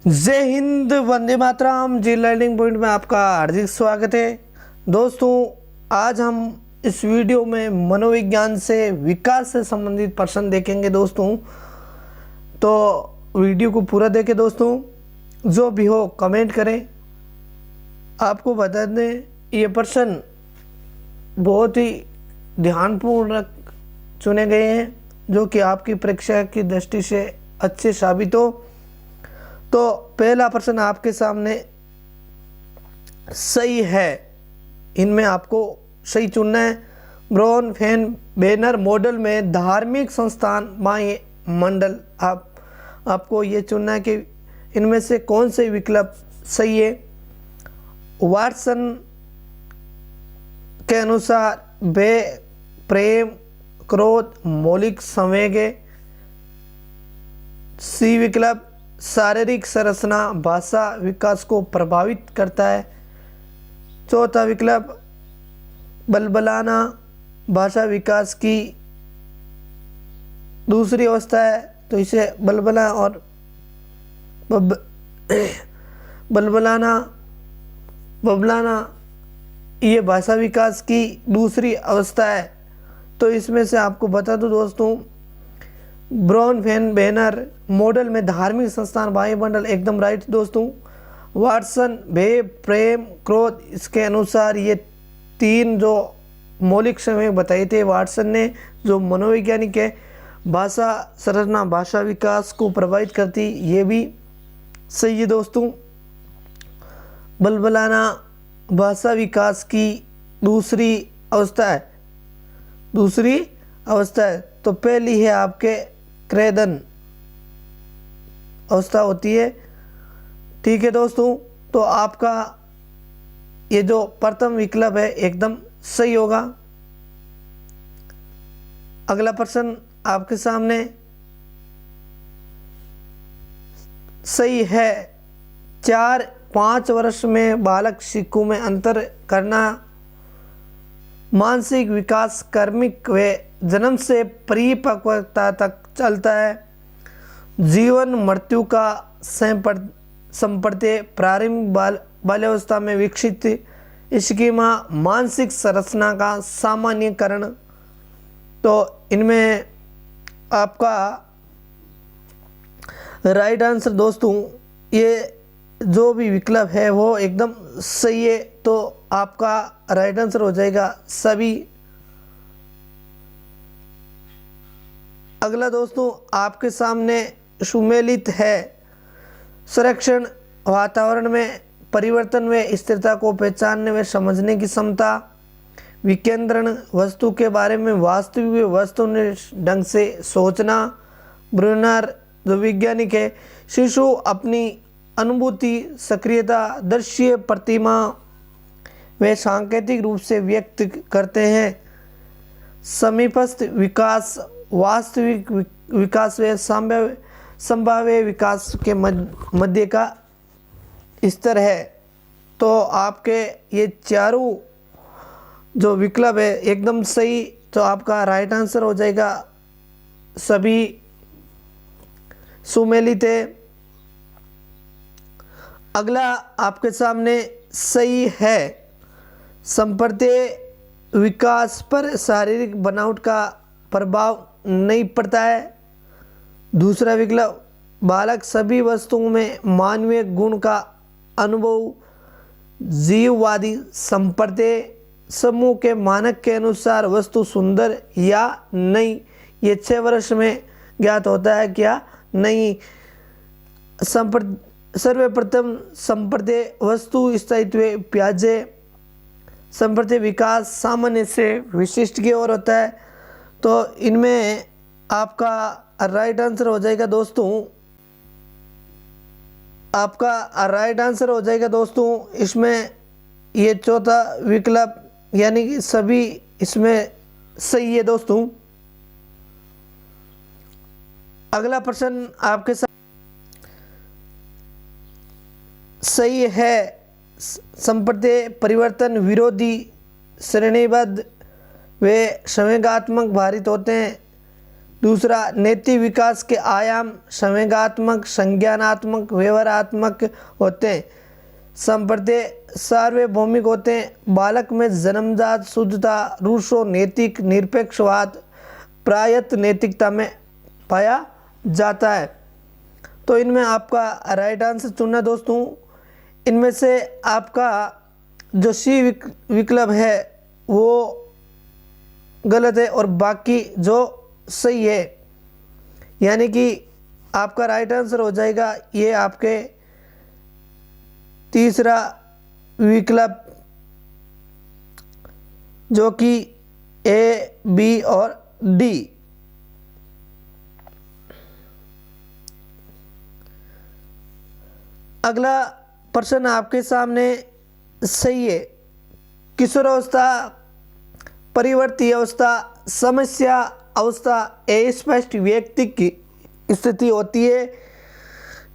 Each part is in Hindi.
जय हिंद, वंदे मातरम। जी लर्निंग पॉइंट में आपका हार्दिक स्वागत है। दोस्तों, आज हम इस वीडियो में मनोविज्ञान से विकास से संबंधित प्रश्न देखेंगे। दोस्तों, तो वीडियो को पूरा देखें। दोस्तों, जो भी हो कमेंट करें। आपको बता दें, ये प्रश्न बहुत ही ध्यानपूर्वक चुने गए हैं, जो कि आपकी परीक्षा की दृष्टि से अच्छे साबित हो। तो पहला प्रश्न आपके सामने सही है, इनमें आपको सही चुनना है। ब्राउन फैन बैनर मॉडल में धार्मिक संस्थान वायुमंडल, आपको ये चुनना है कि इनमें से कौन से विकल्प सही है। वाटसन के अनुसार वे प्रेम, क्रोध, मौलिक संवेग। सी विकल्प शारीरिक संरचना भाषा विकास को प्रभावित करता है। चौथा विकल्प बलबलाना भाषा विकास की दूसरी अवस्था है, तो इसे बलबला और बबलाना ये भाषा विकास की दूसरी अवस्था है। तो इसमें से आपको बता दूं दोस्तों, ब्राउन फैन बैनर मॉडल में धार्मिक संस्थान वायुमंडल एकदम राइट। दोस्तों, वाटसन भय, प्रेम, क्रोध, इसके अनुसार ये तीन जो मौलिक समय बताए थे वाटसन ने, जो मनोवैज्ञानिक है, भाषा संरचना भाषा विकास को प्रभावित करती, ये भी सही है। दोस्तों, बलबलाना भाषा विकास की दूसरी अवस्था है। तो पहली है आपके क्रेदन अवस्था होती है। ठीक है दोस्तों, तो आपका ये जो प्रथम विकल्प है एकदम सही होगा। अगला प्रश्न आपके सामने सही है। 4-5 वर्ष में बालक शिशु में अंतर करना मानसिक विकास क्रमिक व जन्म से परिपक्वता तक चलता है। जीवन मृत्यु का संप्रत्य प्रारंभिक बाल्यावस्था में विकसित स्कीमा मानसिक संरचना का सामान्यकरण। तो इनमें आपका राइट आंसर दोस्तों, ये जो भी विकल्प है वो एकदम सही है। तो आपका राइट आंसर हो जाएगा सभी। अगला दोस्तों आपके सामने सुमेलित है। संरक्षण वातावरण में परिवर्तन व स्थिरता को पहचानने व समझने की क्षमता। विकेंद्रण वस्तु के बारे में वास्तविक वस्तुनिष्ठ ढंग से सोचना। ब्रूनर जो वैज्ञानिक है, शिशु अपनी अनुभूति सक्रियता दृश्य प्रतिमा वे सांकेतिक रूप से व्यक्त करते हैं। समीपस्थ विकास वास्तविक विकास व संभाव्य विकास के मध्य का स्तर है। तो आपके ये चारों जो विकल्प है एकदम सही। तो आपका राइट आंसर हो जाएगा सभी सुमेलित है। अगला आपके सामने सही है। संप्रत्य विकास पर शारीरिक बनावट का प्रभाव नहीं पड़ता है। दूसरा विकल्प बालक सभी वस्तुओं में मानवीय गुण का अनुभव जीववादी संप्रत्य समूह के मानक के अनुसार वस्तु सुंदर या नहीं, ये 6 वर्ष में ज्ञात होता है क्या नहीं। सर्वप्रथम संप्रत्य वस्तु स्थायित्व प्याजे संप्रत्य विकास सामान्य से विशिष्ट की ओर होता है। तो इनमें आपका राइट आंसर हो जाएगा दोस्तों, आपका राइट आंसर हो जाएगा दोस्तों इसमें ये चौथा विकल्प, यानी कि सभी इसमें सही है दोस्तों। अगला प्रश्न आपके साथ सही है। संप्रत्य परिवर्तन विरोधी श्रेणीबद्ध वे संवेगात्मक भारित होते हैं। दूसरा, नैतिक विकास के आयाम संवेगात्मक, संज्ञानात्मक, व्यवहारात्मक होते हैं, संप्रदाय सार्वभौमिक होते हैं। बालक में जन्मजात शुद्धता, रूसो नैतिक निरपेक्षवाद प्रायत नैतिकता में पाया जाता है। तो इनमें आपका राइट आंसर चुनना दोस्तों। इनमें से आपका जो सी विकल्प है वो गलत है और बाकी जो सही है, यानी कि आपका राइट आंसर हो जाएगा ये आपके तीसरा विकल्प, जो कि ए, बी और डी। अगला प्रश्न आपके सामने सही है। किशोरावस्था, परिवर्ती अवस्था, समस्या अवस्था अस्पष्ट व्यक्ति की स्थिति होती है।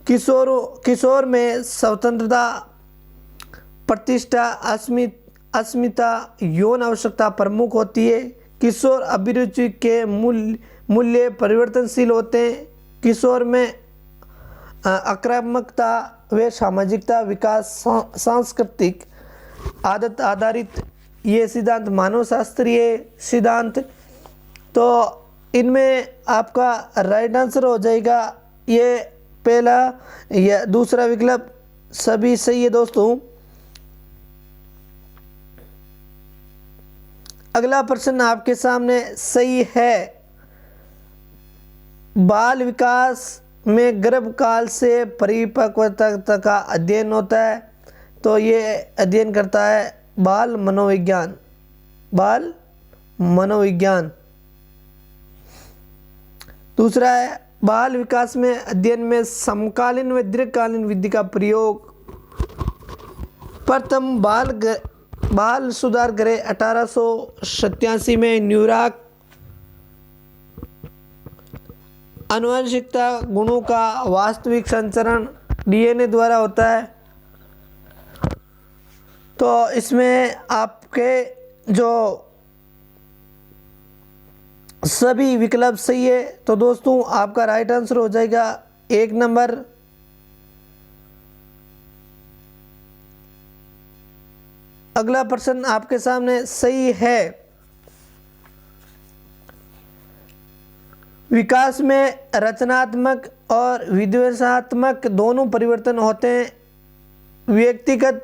किशोर में स्वतंत्रता, प्रतिष्ठा, अस्मिता, यौन आवश्यकता प्रमुख होती है। किशोर अभिरुचि के मूल्य परिवर्तनशील होते हैं। किशोर में आक्रामकता व सामाजिकता विकास सांस्कृतिक आदत आधारित ये सिद्धांत मानव शास्त्रीय सिद्धांत। तो इनमें आपका राइट आंसर हो जाएगा ये पहला या दूसरा विकल्प सभी सही है दोस्तों। अगला प्रश्न आपके सामने सही है। बाल विकास में गर्भकाल से परिपक्वता तक का अध्ययन होता है। तो ये अध्ययन करता है बाल मनोविज्ञान। बाल मनोविज्ञान। दूसरा है बाल विकास में अध्ययन में समकालीन व दीर्घकालीन विधि का प्रयोग। प्रथम बाल सुधार गृह 1887 में न्यूयॉर्क। आनुवंशिकता गुणों का वास्तविक संचरण डीएनए द्वारा होता है। तो इसमें आपके जो सभी विकल्प सही है। तो दोस्तों आपका राइट आंसर हो जाएगा 1 नंबर। अगला प्रश्न आपके सामने सही है। विकास में रचनात्मक और विद्वेषात्मक दोनों परिवर्तन होते हैं। व्यक्तिगत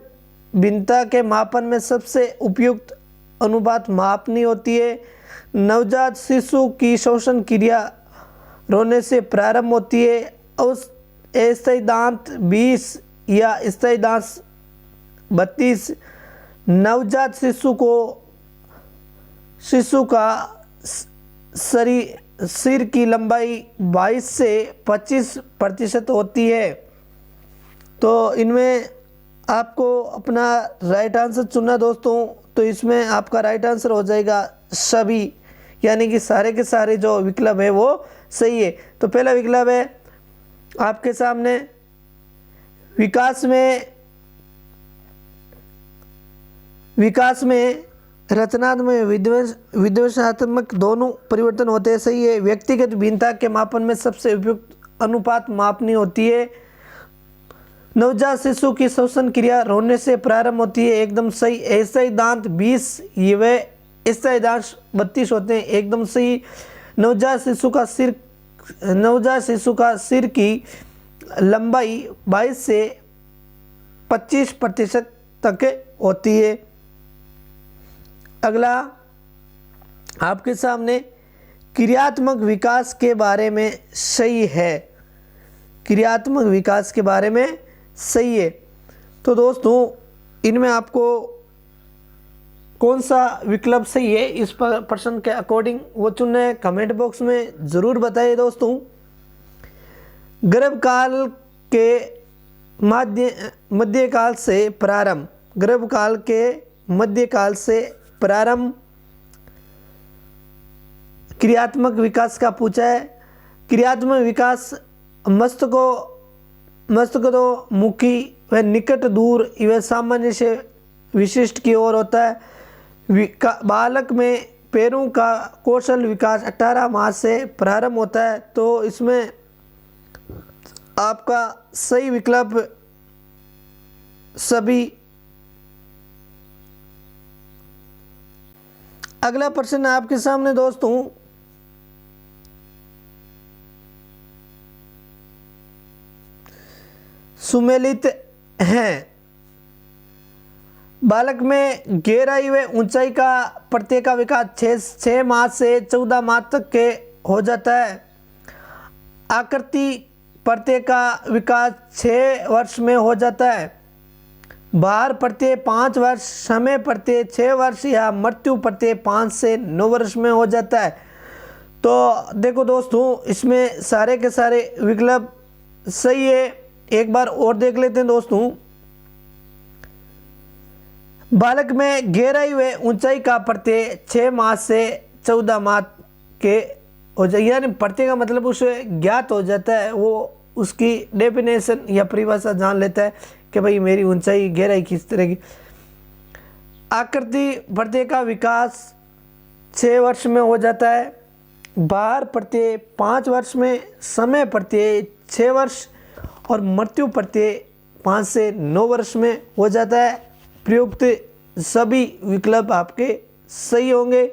भिन्नता के मापन में सबसे उपयुक्त अनुपात मापनी होती है। नवजात शिशु की श्वसन क्रिया रोने से प्रारंभ होती है। अस्थायी दांत 20 या स्थायी दांत 32। नवजात शिशु का सिर की लंबाई 22 से 25% होती है। तो इनमें आपको अपना राइट आंसर चुनना दोस्तों। तो इसमें आपका राइट आंसर हो जाएगा सभी, यानी कि सारे के सारे जो विकल्प है वो सही है। तो पहला विकल्प है आपके सामने विकास में रचनात्मक विद्वेषात्मक दोनों परिवर्तन होते हैं, सही है। व्यक्तिगत भिन्नता के मापन में सबसे उपयुक्त अनुपात मापनी होती है। नवजात शिशु की श्वसन क्रिया रोने से प्रारंभ होती है, एकदम सही। ऐसा दांत 20 व स्थायी दांत 32 होते हैं, एकदम सही। नवजात शिशु का सिर की लंबाई 22 से 25% तक होती है। अगला आपके सामने क्रियात्मक विकास के बारे में सही है। क्रियात्मक विकास के बारे में सही है। तो दोस्तों इनमें आपको कौन सा विकल्प सही है इस प्रश्न के अकॉर्डिंग वो चुनना है, कमेंट बॉक्स में ज़रूर बताइए दोस्तों। गर्भकाल के मध्यकाल से प्रारंभ। गर्भकाल के मध्यकाल से प्रारंभ क्रियात्मक विकास का पूछा है। क्रियात्मक विकास मस्तिष्कोमुखी व निकट दूर व सामान्य से विशिष्ट की ओर होता है। बालक में पैरों का कौशल विकास 18 माह से प्रारंभ होता है। तो इसमें आपका सही विकल्प सभी। अगला प्रश्न आपके सामने दोस्तों, सुमेलित हैं। बालक में गहराई व ऊंचाई का प्रत्येक का विकास 6 माह से 14 माह तक के हो जाता है। आकृति प्रत्येक का विकास 6 वर्ष में हो जाता है। भार प्रत्येक 5 वर्ष, समय प्रत्येक 6 वर्ष या मृत्यु प्रत्येक 5 से 9 वर्ष में हो जाता है। तो देखो दोस्तों, इसमें सारे के सारे विकल्प सही है। एक बार और देख लेते हैं दोस्तों। बालक में गहराई व ऊंचाई का प्रत्यय 6 माह से 14 माह के हो जाए, यानी प्रत्यय का मतलब उसे ज्ञात हो जाता है, वो उसकी डेफिनेशन या परिभाषा जान लेता है कि भाई मेरी ऊंचाई गहराई किस तरह की। आकृति प्रत्यय का विकास 6 वर्ष में हो जाता है। भार प्रत्यय 5 वर्ष में, समय प्रत्यय 6 वर्ष और मृत्यु प्रत्यय 5 से 9 वर्ष में हो जाता है। प्रयुक्त सभी विकल्प आपके सही होंगे।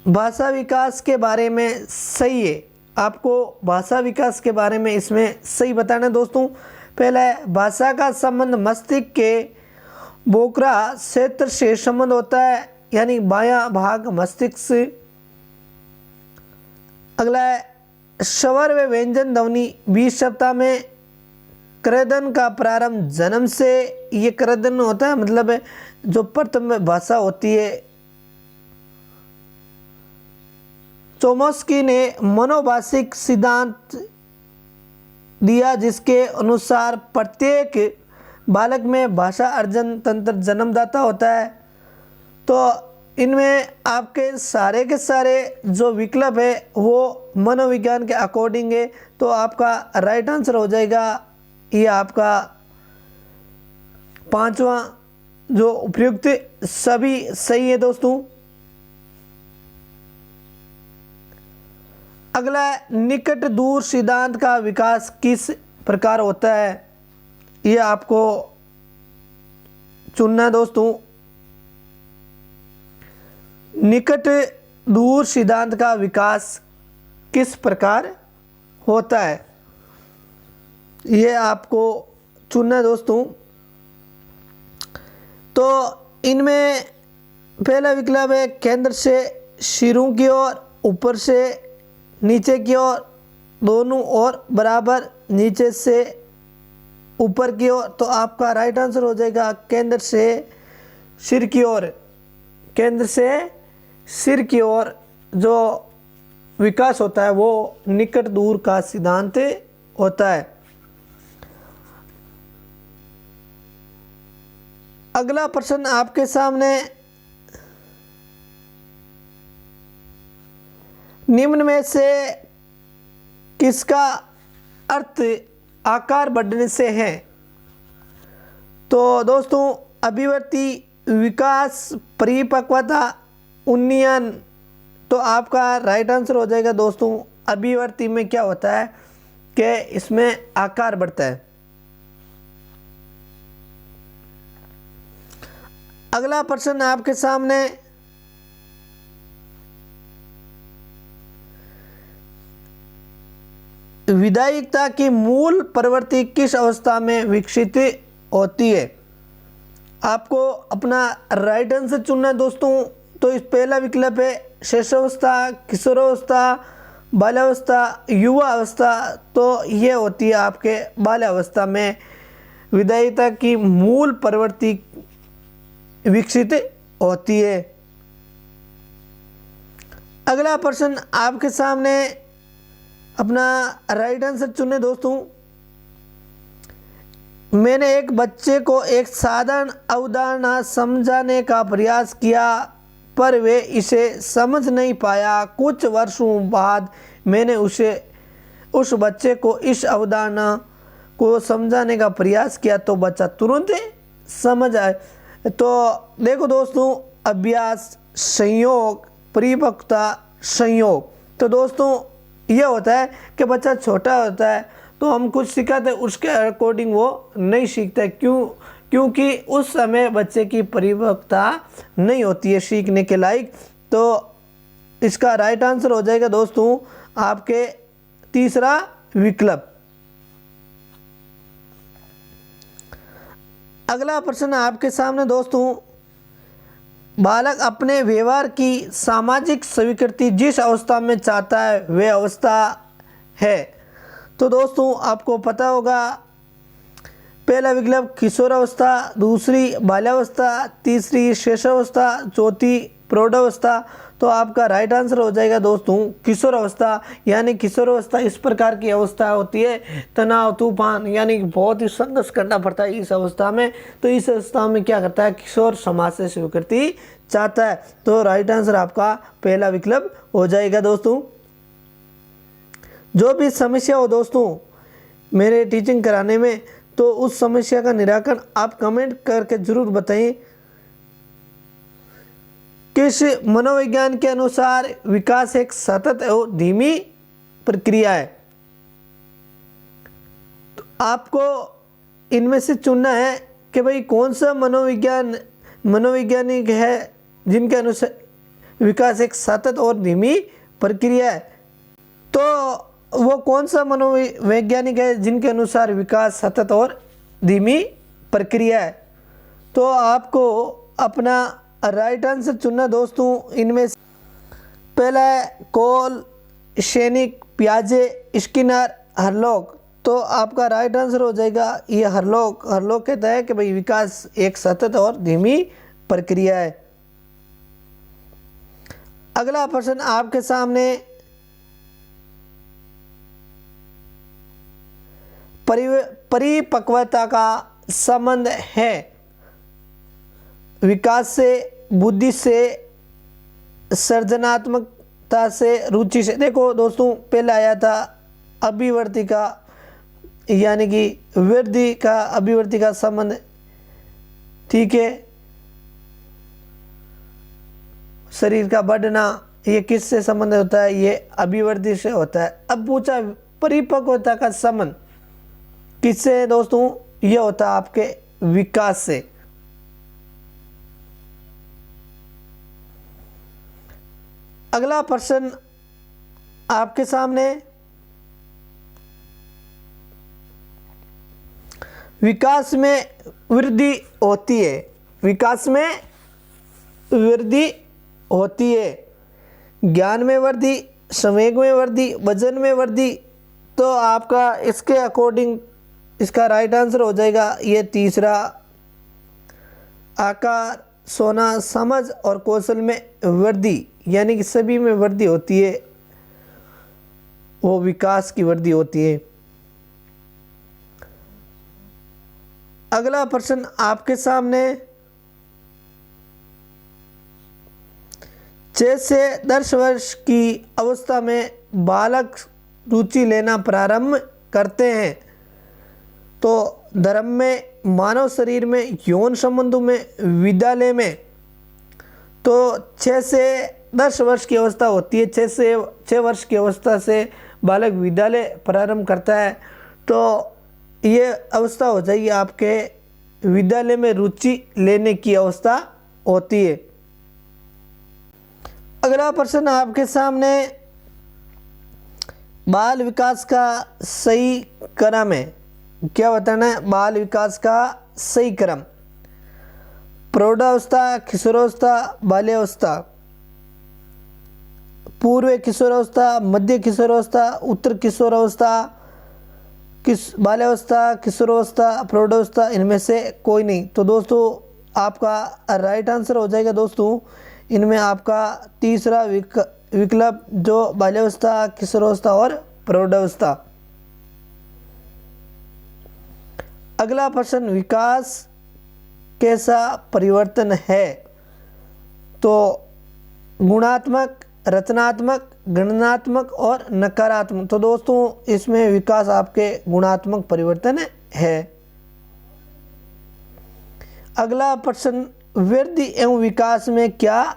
भाषा विकास के बारे में सही है, आपको भाषा विकास के बारे में इसमें सही बताना है दोस्तों। पहला है, भाषा का संबंध मस्तिष्क के बोकरा क्षेत्र से संबंध होता है, यानी बायां भाग मस्तिष्क से। अगला है, स्वर व व्यंजन ध्वनि 20 सप्ताह में। क्रदन का प्रारंभ जन्म से, ये क्रदन होता है मतलब है जो प्रथम भाषा होती है। चोमस्की ने मनोभाषिक सिद्धांत दिया जिसके अनुसार प्रत्येक बालक में भाषा अर्जन तंत्र जन्मदाता होता है। तो इनमें आपके सारे के सारे जो विकल्प है वो मनोविज्ञान के अकॉर्डिंग है। तो आपका राइट आंसर हो जाएगा ये आपका 5वां जो उपयुक्त सभी सही है दोस्तों। अगला निकट दूर सिद्धांत का विकास किस प्रकार होता है, ये आपको चुनना है दोस्तों। निकट दूर सिद्धांत का विकास किस प्रकार होता है, ये आपको चुनना है दोस्तों। तो इनमें पहला विकल्प है केंद्र से सिरों की ओर, ऊपर से नीचे की ओर, दोनों ओर बराबर, नीचे से ऊपर की ओर। तो आपका राइट आंसर हो जाएगा केंद्र से सिर की ओर। केंद्र से सिर की ओर जो विकास होता है वो निकट दूर का सिद्धांत होता है। अगला प्रश्न आपके सामने, निम्न में से किसका अर्थ आकार बढ़ने से है। तो दोस्तों, अभिव्यक्ति, विकास, परिपक्वता, उन्नयन। तो आपका राइट आंसर हो जाएगा दोस्तों, अभिव्यक्ति में क्या होता है कि इसमें आकार बढ़ता है। अगला प्रश्न आपके सामने, विधायिकता की मूल प्रवृत्ति किस अवस्था में विकसित होती है। आपको अपना राइट आंसर चुनना है दोस्तों। तो इस पहला विकल्प है शिशुअवस्था, किशोरावस्था, बाल्यावस्था, युवा अवस्था। तो ये होती है आपके बाल्यावस्था में विधायिकता की मूल प्रवृत्ति विकसित होती है। अगला प्रश्न आपके सामने, अपना राइट आंसर चुने दोस्तों। मैंने एक बच्चे को एक साधारण अवधारणा समझाने का प्रयास किया पर वे इसे समझ नहीं पाया। कुछ वर्षों बाद मैंने उस बच्चे को इस अवधारणा को समझाने का प्रयास किया तो बच्चा तुरंत समझ तो देखो दोस्तों, अभ्यास, संयोग, परिपक्वता, संयोग। तो दोस्तों ये होता है कि बच्चा छोटा होता है तो हम कुछ सिखाते हैं, उसके अकॉर्डिंग वो नहीं सीखता है। क्योंकि उस समय बच्चे की परिपक्वता नहीं होती है सीखने के लायक। तो इसका राइट आंसर हो जाएगा दोस्तों आपके तीसरा विकल्प। अगला प्रश्न आपके सामने दोस्तों, बालक अपने व्यवहार की सामाजिक स्वीकृति जिस अवस्था में चाहता है वह अवस्था है। तो दोस्तों आपको पता होगा, पहला विकल्प किशोरावस्था, दूसरी बाल्यावस्था, तीसरी शैशवावस्था, चौथी प्रौढ़ावस्था। तो आपका राइट आंसर हो जाएगा दोस्तों किशोरावस्था। यानी किशोरावस्था इस प्रकार की अवस्था होती है, तनाव, तूफान, यानी बहुत ही संघर्ष करना पड़ता है इस अवस्था में। तो इस अवस्था में क्या करता है, किशोर समाज से स्वीकृति चाहता है। तो राइट आंसर आपका पहला विकल्प हो जाएगा दोस्तों। जो भी समस्या हो दोस्तों मेरे टीचिंग कराने में, तो उस समस्या का निराकरण आप कमेंट करके जरूर बताएं। किस मनोविज्ञान के अनुसार विकास एक सतत और धीमी प्रक्रिया है। तो आपको इनमें से चुनना है कि भाई कौन सा मनोवैज्ञानिक है जिनके अनुसार विकास एक सतत और धीमी प्रक्रिया है। तो वो कौन सा मनोवैज्ञानिक है जिनके अनुसार विकास सतत और धीमी प्रक्रिया है। तो आपको अपना राइट आंसर चुनना दोस्तों। इनमें पहला है कोल, सैनिक, पियाजे, स्किनर, हरलॉक। तो आपका राइट आंसर हो जाएगा ये हरलॉक। हरलॉक कहता है कि भाई विकास एक सतत और धीमी प्रक्रिया है। अगला प्रश्न आपके सामने, परिपक्वता का संबंध है विकास से, बुद्धि से, सृजनात्मकता से, रुचि से। देखो दोस्तों पहले आया था अभिवृद्धि का, यानी कि वृद्धि का, अभिवृद्धि का संबंध, ठीक है, शरीर का बढ़ना, ये किससे संबंध होता है, ये अभिवृद्धि से होता है। अब पूछा परिपक्वता का संबंध किससे दोस्तों, ये होता है आपके विकास से। अगला प्रश्न आपके सामने, विकास में वृद्धि होती है, विकास में वृद्धि होती है, ज्ञान में वृद्धि, संवेग में वृद्धि, वजन में वृद्धि। तो आपका इसके अकॉर्डिंग इसका राइट आंसर हो जाएगा ये तीसरा, आकार, सोना, समझ और कौशल में वृद्धि, यानी कि सभी में वृद्धि होती है, वो विकास की वृद्धि होती है। अगला प्रश्न आपके सामने, 6 से 10 वर्ष की अवस्था में बालक रुचि लेना प्रारंभ करते हैं। तो धर्म में, मानव शरीर में, यौन संबंधों में, विद्यालय में। तो 6 से 10 वर्ष की अवस्था होती है, 6 वर्ष की अवस्था से बालक विद्यालय प्रारंभ करता है। तो ये अवस्था हो जाएगी आपके विद्यालय में रुचि लेने की अवस्था होती है। अगला प्रश्न आपके सामने, बाल विकास का सही क्रम है, क्या बताना है, बाल विकास का सही क्रम, प्रौढ़ावस्था, किशोरावस्था, बाल्यावस्था, पूर्व किशोरावस्था, मध्य किशोरावस्था, उत्तर किशोरावस्था, बाल्यावस्था, किशोरावस्था, प्रौढ़ावस्था, इनमें से कोई नहीं। तो दोस्तों आपका राइट आंसर हो जाएगा दोस्तों इनमें आपका तीसरा विकल्प, जो बाल्यावस्था, किशोरावस्था और प्रौढ़ावस्था। अगला प्रश्न, विकास कैसा परिवर्तन है। तो गुणात्मक, रचनात्मक, गणनात्मक और नकारात्मक। तो दोस्तों इसमें विकास आपके गुणात्मक परिवर्तन है। अगला प्रश्न वृद्धि एवं विकास में क्या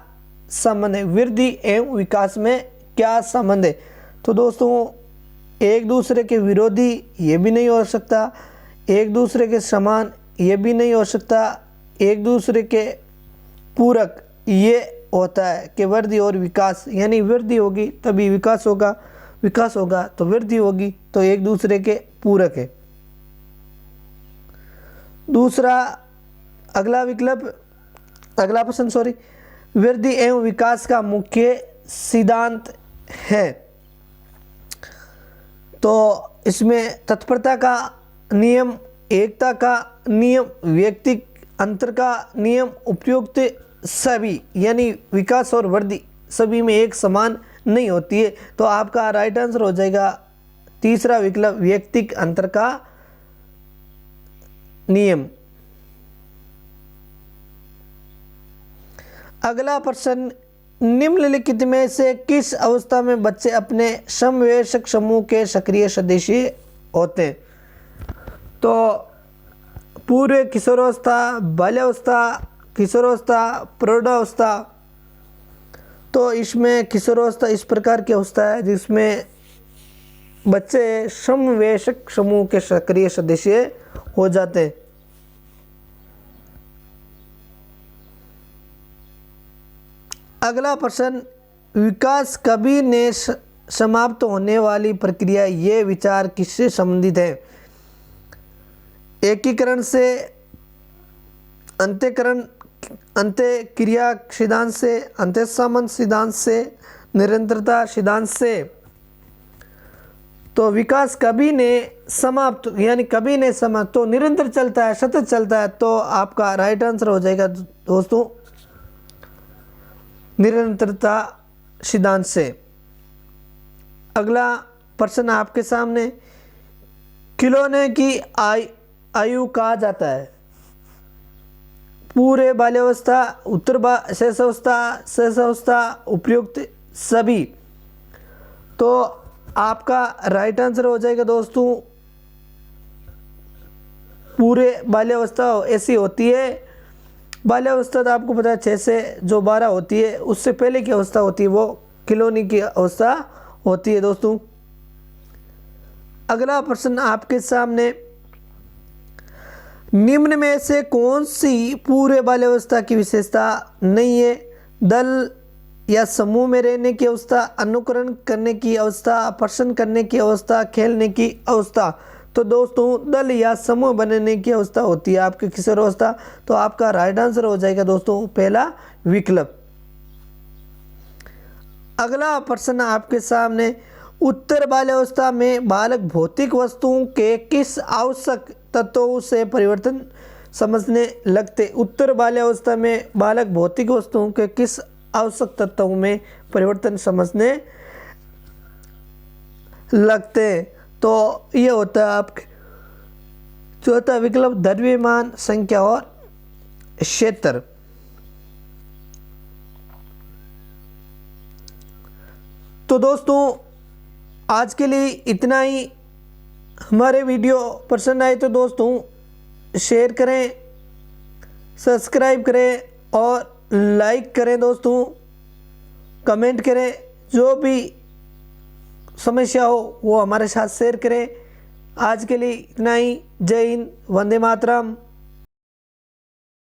संबंध है? वृद्धि एवं विकास में क्या संबंध है? तो दोस्तों एक दूसरे के विरोधी ये भी नहीं हो सकता, एक दूसरे के समान ये भी नहीं हो सकता, एक दूसरे के पूरक ये होता है कि वृद्धि और विकास, यानी वृद्धि होगी तभी विकास होगा, विकास होगा तो वृद्धि होगी, तो एक दूसरे के पूरक है। दूसरा अगला प्रश्न वृद्धि एवं विकास का मुख्य सिद्धांत है। तो इसमें तत्परता का नियम, एकता का नियम, व्यक्तिक अंतर का नियम, उपयुक्त सभी, यानी विकास और वृद्धि सभी में एक समान नहीं होती है। तो आपका राइट आंसर हो जाएगा तीसरा विकल्प, व्यक्तिक अंतर का नियम। अगला प्रश्न, निम्नलिखित में से किस अवस्था में बच्चे अपने समवयस्क समूह के सक्रिय सदस्य होते हैं? तो पूर्व किशोरावस्था, बाल्यावस्था, किशोरावस्था, प्रौढ़ावस्था। तो इसमें किशोरावस्था इस प्रकार की अवस्था है जिसमें बच्चे समवयस्क समूह के सक्रिय सदस्य हो जाते हैं। अगला प्रश्न, विकास कभी ने समाप्त होने वाली प्रक्रिया, ये विचार किससे संबंधित है? एकीकरण से, अंत्यकरण, अंत्यक्रिया सिद्धांत से, अंत्यसंबंध सिद्धांत से, निरंतरता सिद्धांत से। तो विकास कभी ने समाप्त, यानी कभी ने समाप्त, तो निरंतर चलता है, सतत चलता है, तो आपका राइट आंसर हो जाएगा दोस्तों निरंतरता सिद्धांत से। अगला प्रश्न आपके सामने, खिलौने की आयु कहा जाता है? पूरे बाल्यावस्था, उत्तर शैशवावस्था, उपयुक्त सभी। तो आपका राइट आंसर हो जाएगा दोस्तों पूरे बाल्यावस्था ऐसी होती है। बाल्यावस्था तो आपको पता है 6 से जो 12 होती है, उससे पहले की अवस्था होती है वो खिलौने की अवस्था होती है दोस्तों। अगला प्रश्न आपके सामने, निम्न में से कौन सी पूरे बाल्यावस्था की विशेषता नहीं है? दल या समूह में रहने की अवस्था, अनुकरण करने की अवस्था, प्रश्न करने की अवस्था, खेलने की अवस्था। तो दोस्तों दल या समूह बनने की अवस्था होती है आपकी किशोरावस्था। तो आपका राइट आंसर हो जाएगा दोस्तों पहला विकल्प। अगला प्रश्न आपके सामने, उत्तर बाल्यावस्था में बालक भौतिक वस्तुओं के किस आवश्यक तत्वों से परिवर्तन समझने लगते? उत्तर बाल्यावस्था में बालक भौतिक वस्तुओं के किस आवश्यक तत्वों में परिवर्तन समझने लगते हैं? तो ये होता है आपके चौथा विकल्प, द्रव्यमान, संख्या और क्षेत्र। तो दोस्तों आज के लिए इतना ही। हमारे वीडियो पसंद आए तो दोस्तों शेयर करें, सब्सक्राइब करें और लाइक करें दोस्तों, कमेंट करें, जो भी समस्या हो वो हमारे साथ शेयर करें। आज के लिए इतना ही। जय हिंद, वंदे मातरम।